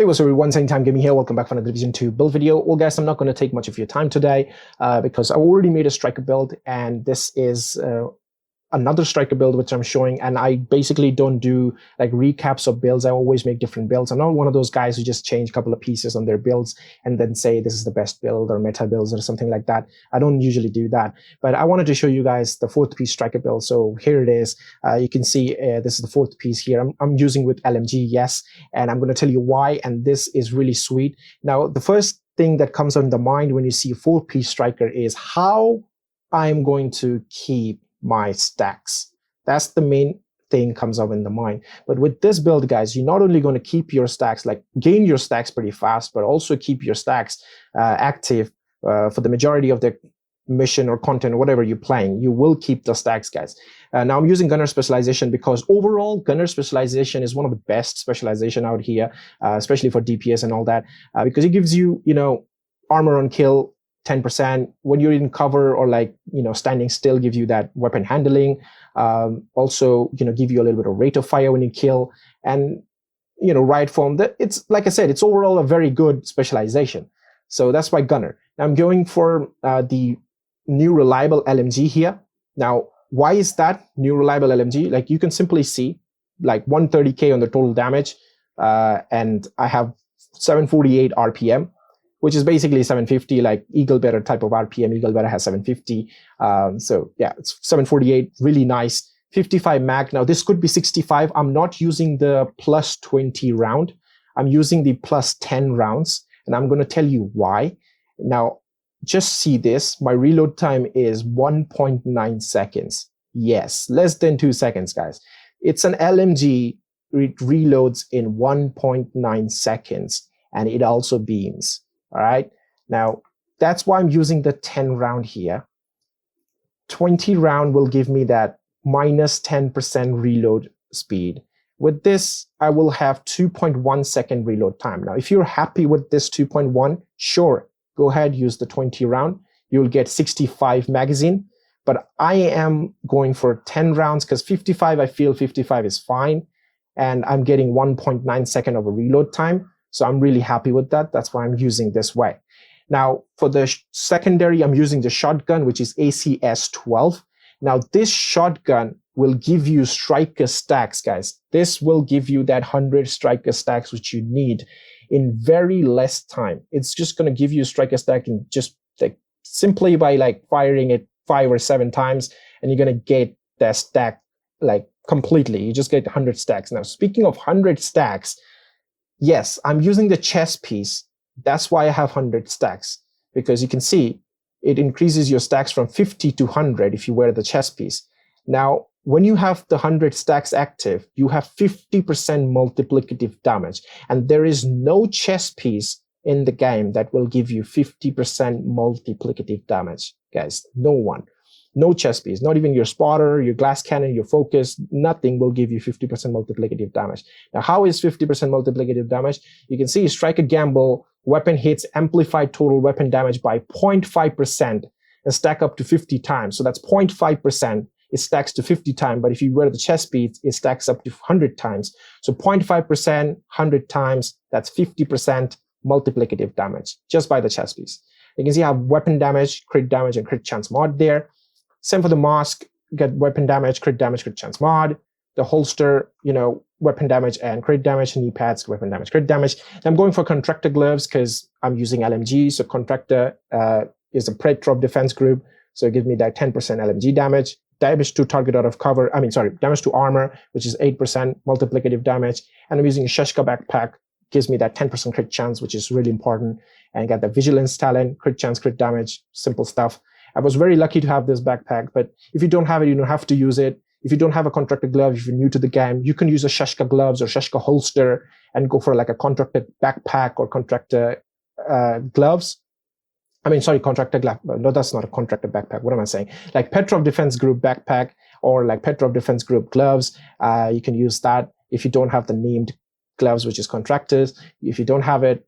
Hey, what's up everyone, Same Time Gaming here. Welcome back for another Division 2 build video. Well guys, I'm not going to take much of your time today because I already made a striker build, and this is another striker build which I'm showing, and I basically don't do like recaps of builds. I always make different builds. I'm not one of those guys who just change a couple of pieces on their builds and then say this is the best build or meta builds or something like that. I don't usually do that, but I wanted to show you guys the 4th piece striker build. So here it is. You can see this is the 4th piece here. I'm using with LMG, yes, and I'm going to tell you why, and this is really sweet. Now the first thing that comes on the mind when you see a 4-piece striker is how I'm going to keep my stacks. That's the main thing comes up in the mind. But with this build, guys, you're not only going to keep your stacks, like gain your stacks pretty fast, but also keep your stacks active for the majority of the mission or content or whatever you're playing. You will keep the stacks, guys. Now I'm using gunner specialization because overall gunner specialization is one of the best specialization out here, especially for DPS and all that, because it gives you, armor on kill 10% when you're in cover, or like, standing still, give you that weapon handling. Also, give you a little bit of rate of fire when you kill, and, riot form. That it's, like I said, it's overall a very good specialization. So that's why gunner. Now I'm going for the new reliable LMG here. Now, why is that new reliable LMG? Like you can simply see like 130k on the total damage, and I have 748 RPM. Which is basically 750, like Eagle Better type of RPM. Eagle Better has 750. So yeah, it's 748, really nice. 55 mag. Now this could be 65. I'm not using the plus 20 round. I'm using the plus 10 rounds, and I'm going to tell you why. Now, just see this. My reload time is 1.9 seconds. Yes, less than 2 seconds, guys. It's an LMG. It reloads in 1.9 seconds, and it also beams. All right, now that's why I'm using the 10 round here. 20 round will give me that minus 10% reload speed. With this, I will have 2.1 second reload time. Now, if you're happy with this 2.1, sure, go ahead, use the 20 round. You'll get 65 magazine, but I am going for 10 rounds because 55, I feel 55 is fine, and I'm getting 1.9 second of a reload time. So I'm really happy with that. That's why I'm using this way. Now, for the secondary, I'm using the shotgun, which is ACS 12. Now, this shotgun will give you striker stacks, guys. This will give you that 100 striker stacks, which you need in very less time. It's just going to give you striker stack in just like simply by like firing it 5 or 7 times, and you're going to get that stack like completely. You just get 100 stacks. Now, speaking of 100 stacks, yes, I'm using the chest piece. That's why I have 100 stacks, because you can see it increases your stacks from 50 to 100 if you wear the chest piece. Now, when you have the 100 stacks active, you have 50% multiplicative damage, and there is no chest piece in the game that will give you 50% multiplicative damage, guys. No one. No chest piece, not even your spotter, your glass cannon, your focus, nothing will give you 50% multiplicative damage. Now, how is 50% multiplicative damage? You can see striker gamble, weapon hits, amplified total weapon damage by 0.5% and stack up to 50 times. So that's 0.5. It stacks to 50 times, but if you wear the chest piece, it stacks up to 100 times. So 0.5%, 100 times, that's 50% multiplicative damage just by the chest piece. You can see I have weapon damage, crit damage, and crit chance mod there. Same for the mask, get weapon damage, crit chance mod. The holster, weapon damage and crit damage. Knee pads, weapon damage, crit damage. I'm going for contractor gloves because I'm using LMG. So contractor is a Petrov defense group. So it gives me that 10% LMG damage. Damage to target out of cover. Damage to armor, which is 8% multiplicative damage. And I'm using a Sheshka backpack. Gives me that 10% crit chance, which is really important. And got the vigilance talent, crit chance, crit damage, simple stuff. I was very lucky to have this backpack, but if you don't have it, you don't have to use it. If you don't have a contractor glove, if you're new to the game, you can use a Sheshka gloves or Sheshka holster and go for like a contractor backpack or contractor gloves. Contractor glove. No, that's not a contractor backpack. What am I saying? Like Petrov Defense Group backpack or like Petrov Defense Group gloves. You can use that if you don't have the named gloves, which is contractors. If you don't have it,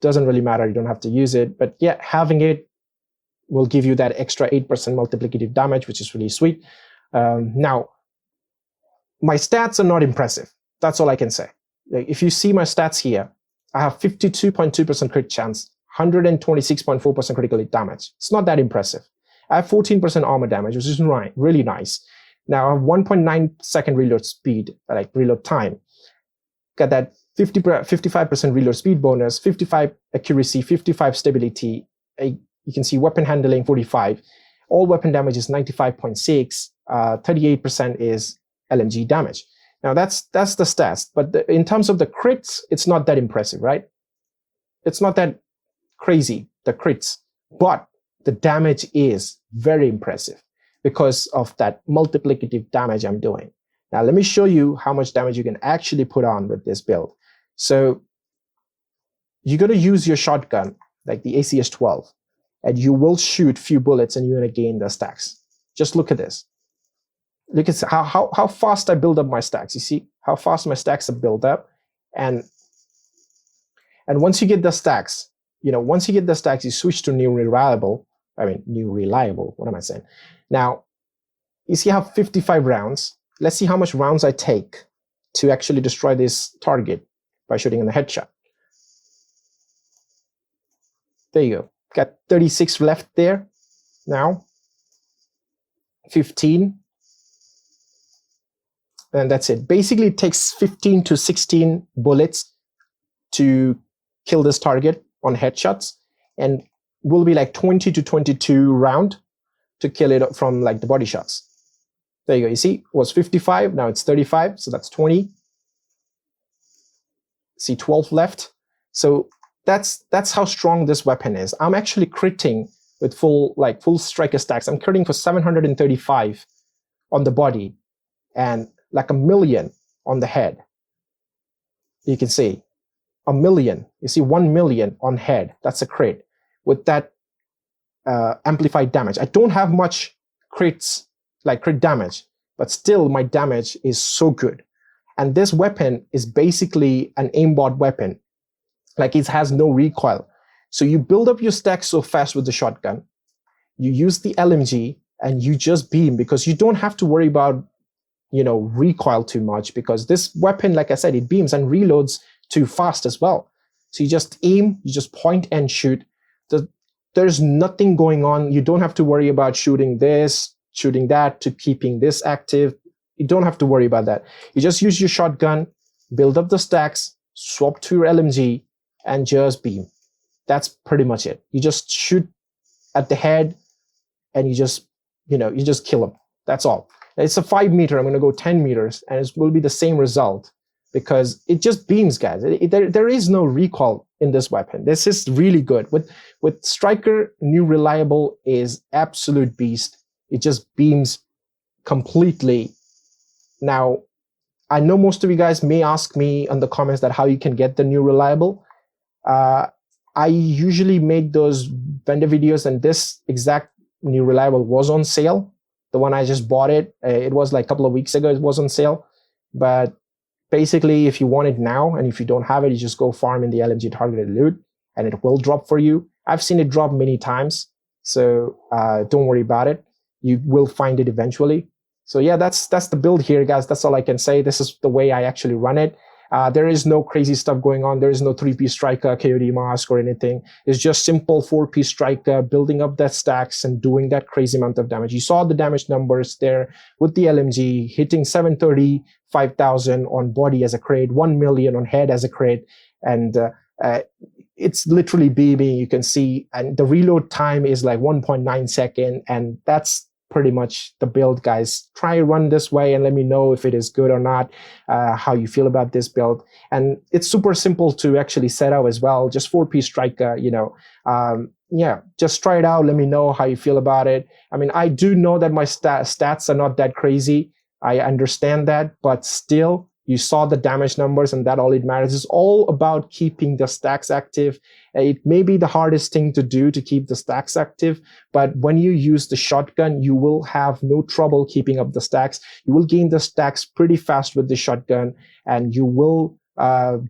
doesn't really matter. You don't have to use it. But yeah, having it will give you that extra 8% multiplicative damage, which is really sweet. Now, my stats are not impressive. That's all I can say. Like, if you see my stats here, I have 52.2% crit chance, 126.4% critical hit damage. It's not that impressive. I have 14% armor damage, which is really nice. Now I have 1.9 second reload speed, like reload time. Got that 55% reload speed bonus, 55 accuracy, 55 stability. You can see weapon handling 45. All weapon damage is 95.6. 38% is LMG damage. Now that's the stats, but in terms of the crits, it's not that impressive, right? It's not that crazy, the crits, but the damage is very impressive because of that multiplicative damage I'm doing. Now let me show you how much damage you can actually put on with this build. So you're going to use your shotgun, like the ACS-12, and you will shoot few bullets and you're going to gain the stacks. Just look at this. Look at how fast I build up my stacks. You see how fast my stacks are built up, and once you get the stacks, you switch to new reliable. What am I saying? Now, you see how 55 rounds. Let's see how much rounds I take to actually destroy this target by shooting in the headshot. There you go. Got 36 left there. Now, 15. And that's it. Basically, it takes 15 to 16 bullets to kill this target on headshots, and will be like 20 to 22 round to kill it from like the body shots. There you go. You see, it was 55, now it's 35, so that's 20. See, 12 left. So that's how strong this weapon is. I'm actually critting with full striker stacks. I'm critting for 735 on the body and like 1 million on the head. You can see 1 million. You see 1 million on head. That's a crit with that amplified damage. I don't have much crits, like crit damage, but still my damage is so good. And this weapon is basically an aimbot weapon. Like, it has no recoil. So you build up your stacks so fast with the shotgun. You use the LMG and you just beam, because you don't have to worry about, recoil too much, because this weapon, like I said, it beams and reloads too fast as well. So you just aim, you just point and shoot. There's nothing going on. You don't have to worry about shooting this, shooting that, to keeping this active. You don't have to worry about that. You just use your shotgun, build up the stacks, swap to your LMG, and just beam. That's pretty much it. You just shoot at the head, and you just kill them. That's all. It's a 5 meter. I'm going to go 10 meters, and it will be the same result, because it just beams, guys. There is no recoil in this weapon. This is really good. With Striker, new reliable is absolute beast. It just beams completely. Now, I know most of you guys may ask me in the comments that how you can get the new reliable. I usually make those vendor videos, and this exact new reliable was on sale. The one I just bought it was like a couple of weeks ago, it was on sale. But basically, if you want it now, and if you don't have it, you just go farm in the LMG targeted loot, and it will drop for you. I've seen it drop many times, so don't worry about it. You will find it eventually. So yeah, that's the build here, guys. That's all I can say. This is the way I actually run it. There is no crazy stuff going on. There is no 3-piece striker, KOD mask, or anything. It's just simple 4-piece striker, building up that stacks and doing that crazy amount of damage. You saw the damage numbers there with the LMG, hitting 730, 5,000 on body as a crit, 1 million on head as a crit, and it's literally beaming, you can see, and the reload time is like 1.9 seconds, and that's pretty much the build, guys. Try run this way and let me know if it is good or not, how you feel about this build. And it's super simple to actually set out as well. Just 4-piece striker, yeah, just try it out. Let me know how you feel about it. I mean, I do know that my stats are not that crazy. I understand that, but still, you saw the damage numbers, and that all it matters. It's all about keeping the stacks active. It may be the hardest thing to do to keep the stacks active, but when you use the shotgun, you will have no trouble keeping up the stacks. You will gain the stacks pretty fast with the shotgun, and you will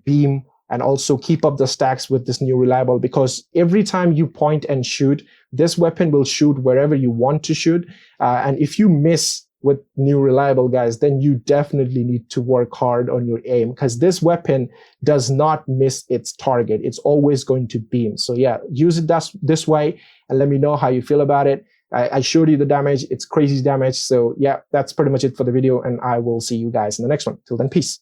beam and also keep up the stacks with this new reliable, because every time you point and shoot, this weapon will shoot wherever you want to shoot. And if you miss with new reliable guys, then you definitely need to work hard on your aim, because this weapon does not miss its target. It's always going to beam. So yeah, use it this way and let me know how you feel about it. I showed you the damage. It's crazy damage. So yeah, that's pretty much it for the video, and I will see you guys in the next one. Till then, peace.